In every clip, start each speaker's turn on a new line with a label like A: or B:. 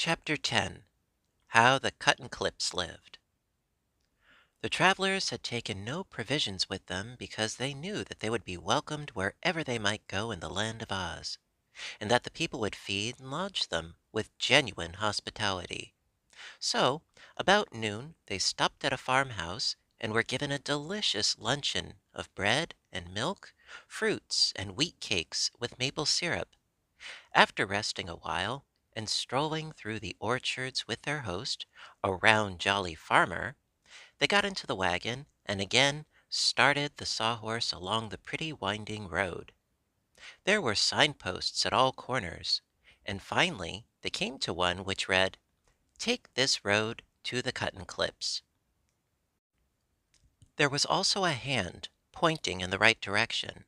A: Chapter 10. How the Cuttenclips Lived. The travelers had taken no provisions with them because they knew that they would be welcomed wherever they might go in the land of Oz, and that the people would feed and lodge them with genuine hospitality. So, about noon, they stopped at a farmhouse and were given a delicious luncheon of bread and milk, fruits, and wheat cakes with maple syrup. After resting a while and strolling through the orchards with their host, a round, jolly farmer, they got into the wagon and again started the Sawhorse along the pretty winding road. There were signposts at all corners, and finally they came to one which read, "Take this road to the Cuttenclips." There was also a hand pointing in the right direction,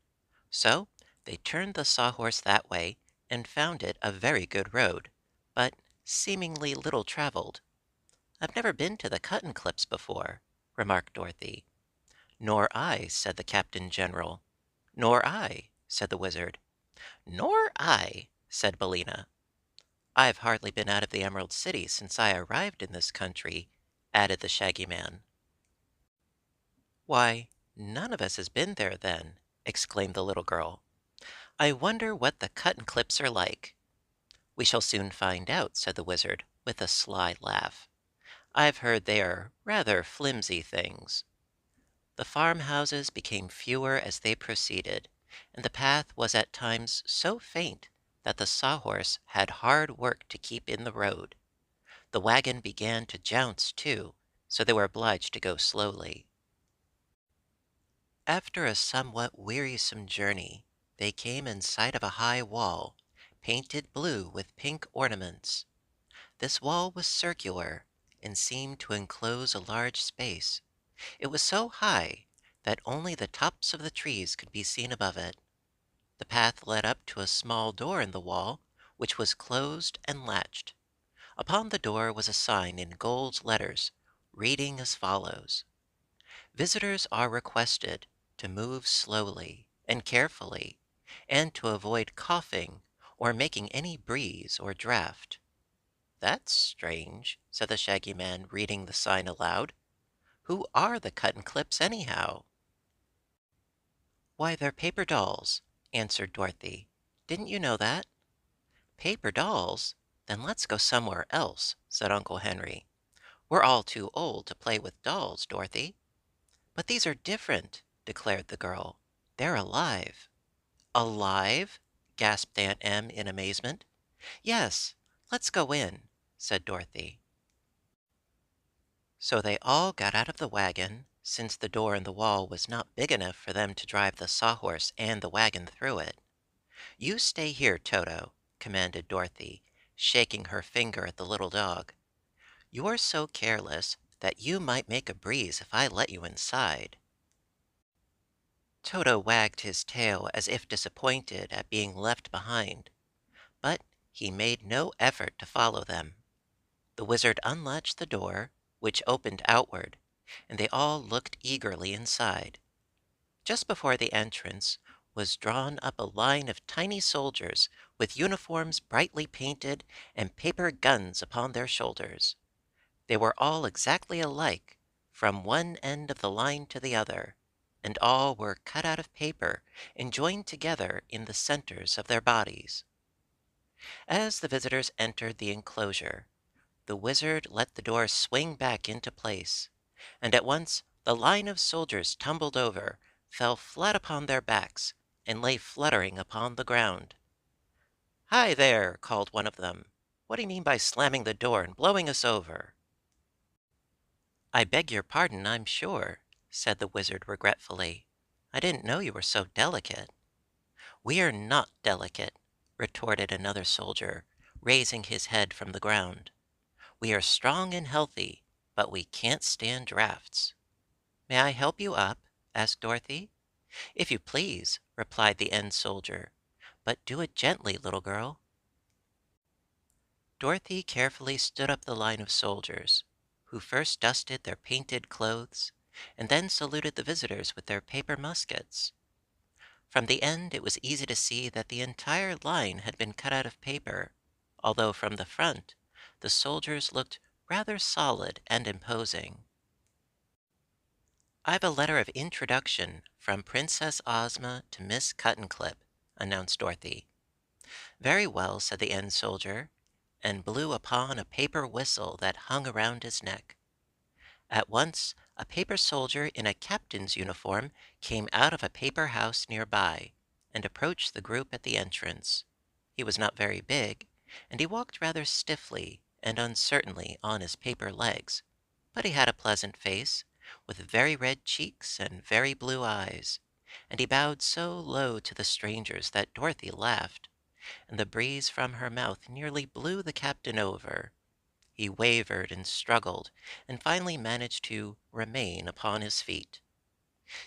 A: so they turned the Sawhorse that way and found it a very good road, but seemingly little traveled. "I've never been to the Cuttenclips before," remarked Dorothy. "Nor I," said the Captain General. "Nor I," said the Wizard. "Nor I," said Billina. "I've hardly been out of the Emerald City since I arrived in this country," added the Shaggy Man. "Why, none of us has been there, then," exclaimed the little girl. "I wonder what the Cuttenclips are like." "We shall soon find out," said the Wizard, with a sly laugh. "I've heard they are rather flimsy things." The farmhouses became fewer as they proceeded, and the path was at times so faint that the Sawhorse had hard work to keep in the road. The wagon began to jounce, too, so they were obliged to go slowly. After a somewhat wearisome journey, they came in sight of a high wall, painted blue with pink ornaments. This wall was circular and seemed to enclose a large space. It was so high that only the tops of the trees could be seen above it. The path led up to a small door in the wall, which was closed and latched. Upon the door was a sign in gold letters, reading as follows: "Visitors are requested to move slowly and carefully, and to avoid coughing or making any breeze or draught." "That's strange," said the Shaggy Man, reading the sign aloud. "Who are the Cuttenclips, anyhow?" "Why, they're paper dolls," answered Dorothy. "Didn't you know that?" "Paper dolls? Then let's go somewhere else," said Uncle Henry. "We're all too old to play with dolls, Dorothy." "But these are different," declared the girl. "They're alive." "Alive?" gasped Aunt Em in amazement. "Yes, let's go in," said Dorothy. So they all got out of the wagon, since the door in the wall was not big enough for them to drive the Sawhorse and the wagon through it. "You stay here, Toto," commanded Dorothy, shaking her finger at the little dog. "You're so careless that you might make a breeze if I let you inside." Toto wagged his tail as if disappointed at being left behind, but he made no effort to follow them. The Wizard unlatched the door, which opened outward, and they all looked eagerly inside. Just before the entrance was drawn up a line of tiny soldiers with uniforms brightly painted and paper guns upon their shoulders. They were all exactly alike from one end of the line to the other, and all were cut out of paper and joined together in the centers of their bodies. As the visitors entered the enclosure, the Wizard let the door swing back into place, and at once the line of soldiers tumbled over, fell flat upon their backs, and lay fluttering upon the ground. "Hi there!" called one of them. "What do you mean by slamming the door and blowing us over?" "I beg your pardon, I'm sure," said the Wizard regretfully. "I didn't know you were so delicate." "We are not delicate," retorted another soldier, raising his head from the ground. "We are strong and healthy, but we can't stand draughts." "May I help you up?" asked Dorothy. "If you please," replied the end soldier. "But do it gently, little girl." Dorothy carefully stood up the line of soldiers, who first dusted their painted clothes, and then saluted the visitors with their paper muskets. From the end it was easy to see that the entire line had been cut out of paper, although from the front the soldiers looked rather solid and imposing. "I've a letter of introduction from Princess Ozma to Miss Cuttenclip," announced Dorothy. "Very well," said the end soldier, and blew upon a paper whistle that hung around his neck. At once a paper soldier in a captain's uniform came out of a paper house near by, and approached the group at the entrance. He was not very big, and he walked rather stiffly and uncertainly on his paper legs, but he had a pleasant face, with very red cheeks and very blue eyes, and he bowed so low to the strangers that Dorothy laughed, and the breeze from her mouth nearly blew the captain over. He wavered and struggled, and finally managed to remain upon his feet.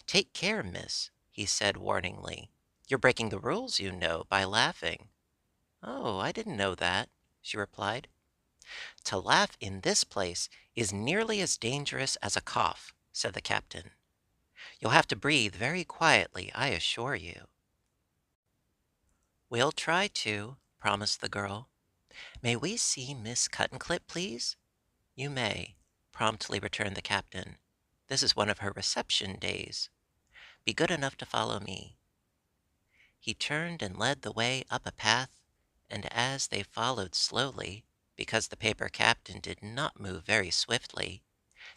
A: "Take care, miss," he said warningly. "You're breaking the rules, you know, by laughing." "Oh, I didn't know that," she replied. "To laugh in this place is nearly as dangerous as a cough," said the captain. "You'll have to breathe very quietly, I assure you." "We'll try to," promised the girl. "May we see Miss Cuttenclip, please?" "You may," promptly returned the captain. "This is one of her reception days. Be good enough to follow me." He turned and led the way up a path, and as they followed slowly, because the paper captain did not move very swiftly,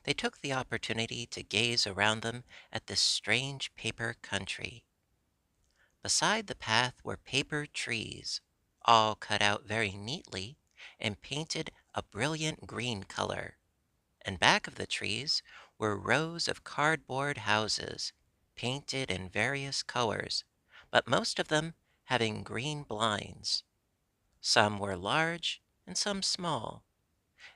A: they took the opportunity to gaze around them at this strange paper country. Beside the path were paper trees, all cut out very neatly and painted a brilliant green color, and back of the trees were rows of cardboard houses, painted in various colors, but most of them having green blinds. Some were large and some small,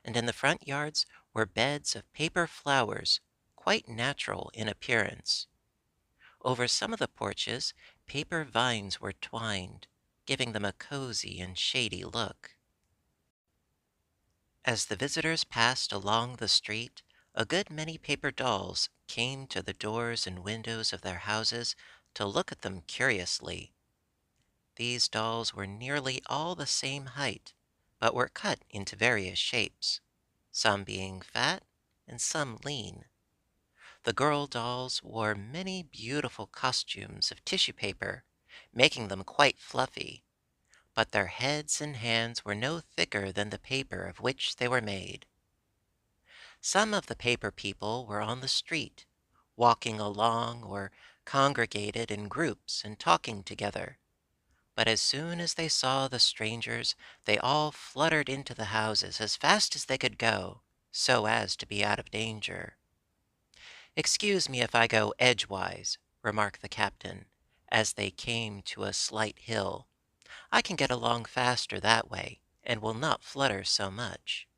A: and in the front yards were beds of paper flowers, quite natural in appearance. Over some of the porches paper vines were twined, giving them a cozy and shady look. As the visitors passed along the street, a good many paper dolls came to the doors and windows of their houses to look at them curiously. These dolls were nearly all the same height, but were cut into various shapes, some being fat and some lean. The girl dolls wore many beautiful costumes of tissue paper, making them quite fluffy, but their heads and hands were no thicker than the paper of which they were made. Some of the paper people were on the street, walking along or congregated in groups and talking together. But as soon as they saw the strangers, they all fluttered into the houses as fast as they could go, so as to be out of danger. "Excuse me if I go edgewise," remarked the captain, as they came to a slight hill. "I can get along faster that way, and will not flutter so much."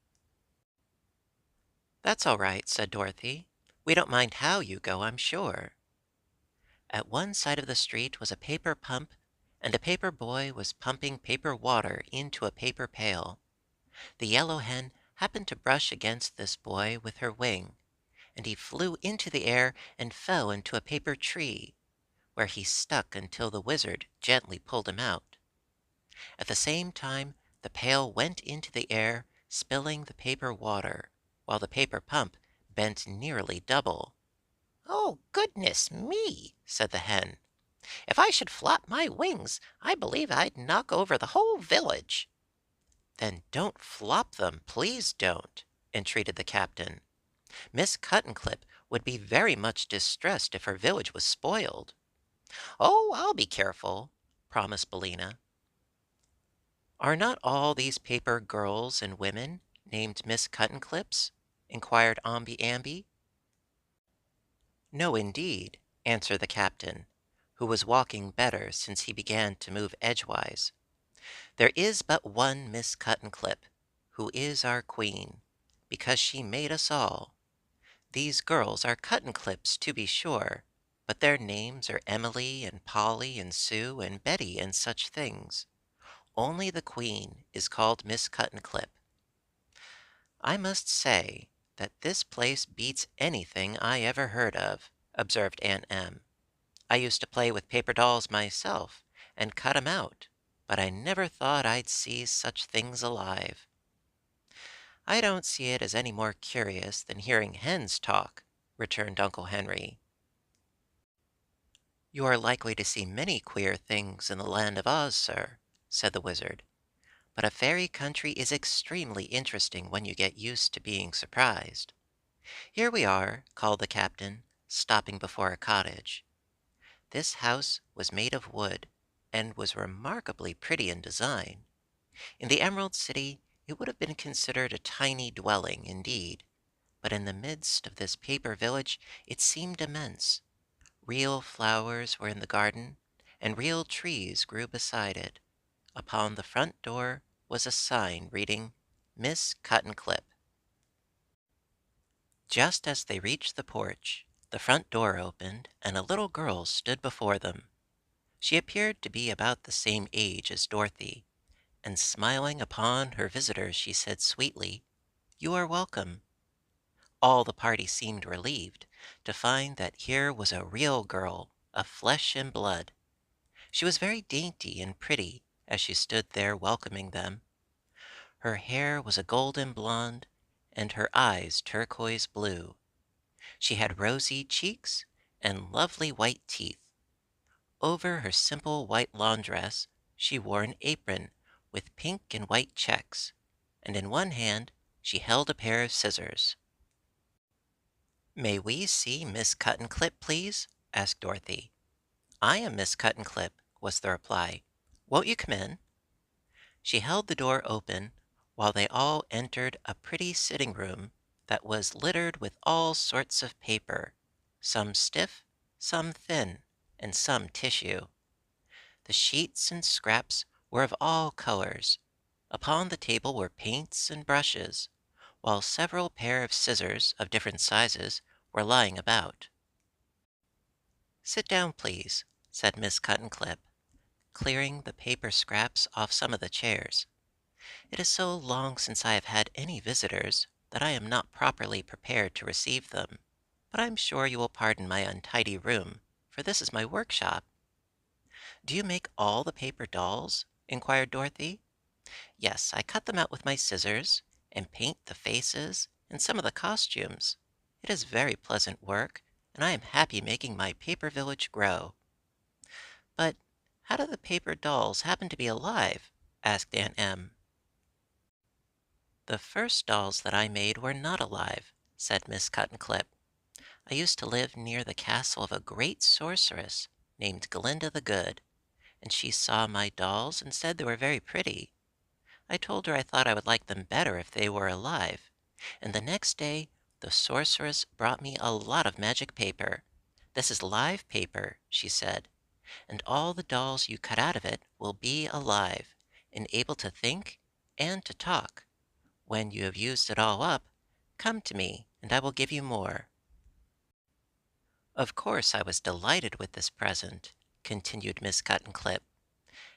A: "That's all right," said Dorothy. "We don't mind how you go, I'm sure." At one side of the street was a paper pump, and a paper boy was pumping paper water into a paper pail. The yellow hen happened to brush against this boy with her wing, and he flew into the air and fell into a paper tree, where he stuck until the wizard gently pulled him out. At the same time, the pail went into the air, spilling the paper water, while the paper pump bent nearly double. "Oh, goodness me!" said the hen. "If I should flap my wings, I believe I'd knock over the whole village." "Then don't flop them, please don't," entreated the captain. "Miss Cuttenclip would be very much distressed if her village was spoiled." "Oh, I'll be careful," promised Billina. "Are not all these paper girls and women named Miss Cuttenclips?" inquired Omby Amby. "No, indeed," answered the captain, who was walking better since he began to move edgewise. "There is but one Miss Cuttenclip, who is our queen, because she made us all. These girls are Cuttenclips, to be sure, but their names are Emily and Polly and Sue and Betty and such things. Only the queen is called Miss Cuttenclip. I must say that this place beats anything I ever heard of," observed Aunt Em. "I used to play with paper dolls myself, and cut 'em out, but I never thought I'd see such things alive." I don't see it as any more curious than hearing hens talk, returned Uncle Henry. You are likely to see many queer things in the land of Oz, sir, said the wizard. But a fairy country is extremely interesting when you get used to being surprised. Here we are, called the captain, stopping before a cottage. This house was made of wood and was remarkably pretty in design. In the Emerald City, it would have been considered a tiny dwelling indeed, but in the midst of this paper village it seemed immense. Real flowers were in the garden, and real trees grew beside it. Upon the front door was a sign reading, Miss Cuttenclip. Just as they reached the porch, the front door opened, and a little girl stood before them. She appeared to be about the same age as Dorothy, and smiling upon her visitors, she said sweetly, "You are welcome." All the party seemed relieved to find that here was a real girl of flesh and blood. She was very dainty and pretty as she stood there welcoming them. Her hair was a golden blonde, and her eyes turquoise blue. She had rosy cheeks and lovely white teeth. Over her simple white lawn dress she wore an apron with pink and white checks, and in one hand she held a pair of scissors. "May we see Miss Cuttenclip, please?" asked Dorothy. "I am Miss Cuttenclip," was the reply. "Won't you come in?" She held the door open while they all entered a pretty sitting room that was littered with all sorts of paper, some stiff, some thin, and some tissue. The sheets and scraps were of all colors. Upon the table were paints and brushes, while several pair of scissors of different sizes were lying about. "Sit down, please," said Miss Cuttenclip, clearing the paper scraps off some of the chairs. "It is so long since I have had any visitors that I am not properly prepared to receive them. But I'm sure you will pardon my untidy room, for this is my workshop." "Do you make all the paper dolls?" inquired Dorothy. "Yes, I cut them out with my scissors, and paint the faces and some of the costumes. It is very pleasant work, and I am happy making my paper village grow." "But how do the paper dolls happen to be alive?" asked Aunt Em. "The first dolls that I made were not alive," said Miss Cuttenclip. "I used to live near the castle of a great sorceress named Glinda the Good, and she saw my dolls and said they were very pretty. I told her I thought I would like them better if they were alive, and the next day the sorceress brought me a lot of magic paper. 'This is live paper,' she said, 'and all the dolls you cut out of it will be alive, and able to think and to talk. When you have used it all up, come to me and I will give you more.'" Of course I was delighted with this present, continued Miss Cuttenclip,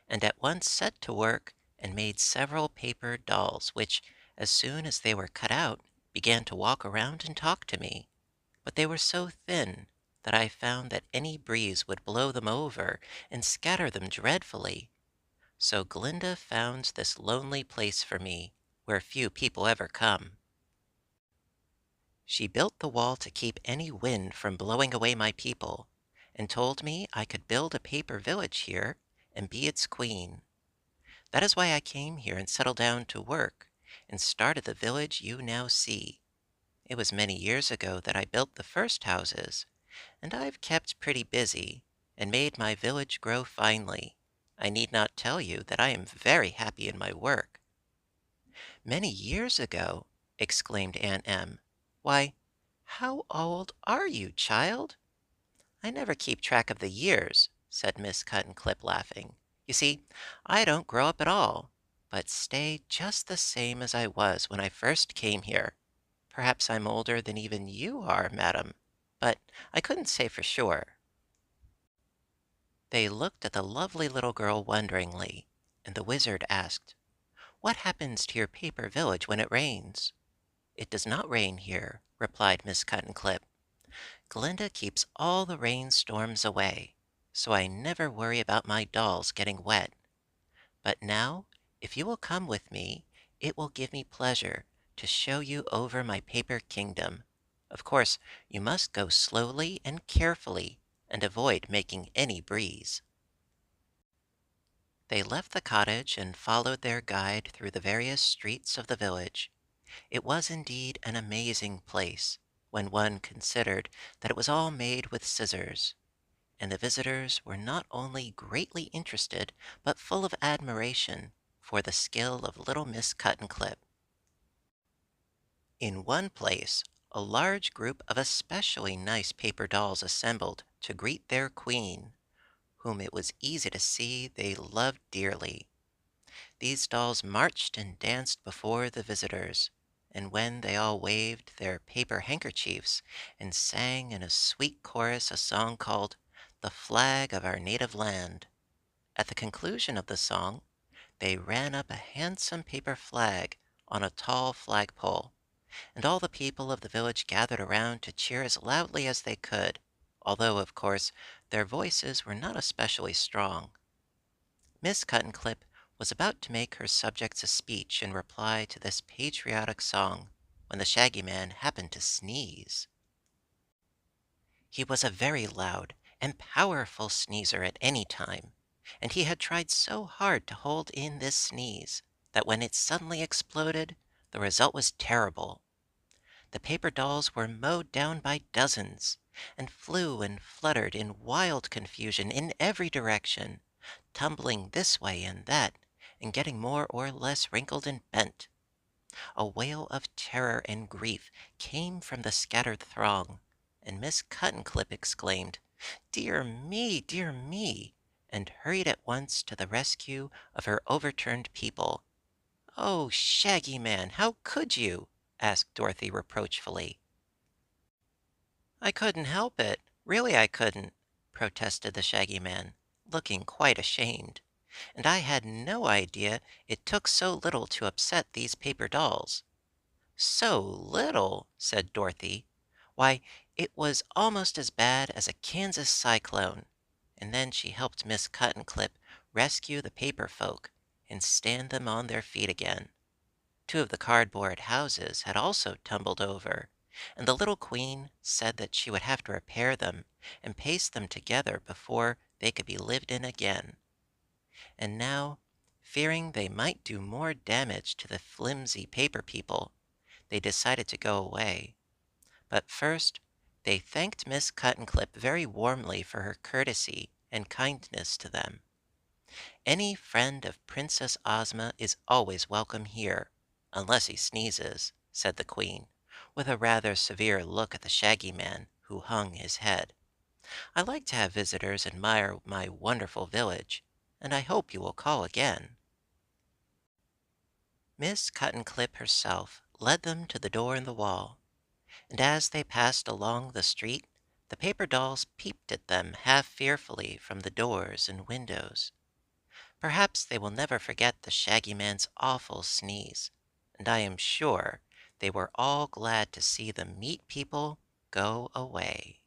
A: and at once set to work and made several paper dolls, which, as soon as they were cut out, began to walk around and talk to me. But they were so thin that I found that any breeze would blow them over and scatter them dreadfully. So Glinda found this lonely place for me, where few people ever come. She built the wall to keep any wind from blowing away my people, and told me I could build a paper village here and be its queen. That is why I came here and settled down to work and started the village you now see. It was many years ago that I built the first houses, and I've kept pretty busy and made my village grow finely. I need not tell you that I am very happy in my work." "Many years ago!" exclaimed Aunt Em. "Why, how old are you, child?" "I never keep track of the years," said Miss Cuttenclip, laughing. "You see, I don't grow up at all, but stay just the same as I was when I first came here. Perhaps I'm older than even you are, madam, but I couldn't say for sure." They looked at the lovely little girl wonderingly, and the wizard asked, "What happens to your paper village when it rains?" "It does not rain here," replied Miss Cuttenclip. "Glinda keeps all the rain storms away, so I never worry about my dolls getting wet. But now, if you will come with me, it will give me pleasure to show you over my paper kingdom. Of course, you must go slowly and carefully and avoid making any breeze." They left the cottage and followed their guide through the various streets of the village. It was indeed an amazing place when one considered that it was all made with scissors, and the visitors were not only greatly interested, but full of admiration for the skill of little Miss Cuttenclip. In one place, a large group of especially nice paper dolls assembled to greet their queen, whom it was easy to see they loved dearly. These dolls marched and danced before the visitors, and when they all waved their paper handkerchiefs and sang in a sweet chorus a song called "The Flag of Our Native Land," at the conclusion of the song they ran up a handsome paper flag on a tall flagpole, and all the people of the village gathered around to cheer as loudly as they could, although, of course, their voices were not especially strong. Miss Cuttenclip was about to make her subjects a speech in reply to this patriotic song when the Shaggy Man happened to sneeze. He was a very loud and powerful sneezer at any time, and he had tried so hard to hold in this sneeze that when it suddenly exploded, the result was terrible. The paper dolls were mowed down by dozens, and flew and fluttered in wild confusion in every direction, tumbling this way and that, and getting more or less wrinkled and bent. A wail of terror and grief came from the scattered throng, and Miss Cuttenclip exclaimed, dear me," and hurried at once to the rescue of her overturned people. "Oh, Shaggy Man, how could you?" asked Dorothy reproachfully. "I couldn't help it. Really I couldn't," protested the Shaggy Man, looking quite ashamed. "And I had no idea it took so little to upset these paper dolls." "So little!" said Dorothy. "Why, it was almost as bad as a Kansas cyclone." And then she helped Miss Cuttenclip rescue the paper folk and stand them on their feet again. Two of the cardboard houses had also tumbled over, and the little queen said that she would have to repair them and paste them together before they could be lived in again. And now, fearing they might do more damage to the flimsy paper people, they decided to go away. But first, they thanked Miss Cuttenclip very warmly for her courtesy and kindness to them. "Any friend of Princess Ozma is always welcome here, unless he sneezes," said the Queen, with a rather severe look at the Shaggy Man, who hung his head. "I like to have visitors admire my wonderful village, and I hope you will call again." Miss Cuttenclip herself led them to the door in the wall, and as they passed along the street, the paper dolls peeped at them half fearfully from the doors and windows. Perhaps they will never forget the Shaggy Man's awful sneeze, and I am sure they were all glad to see the meat people go away.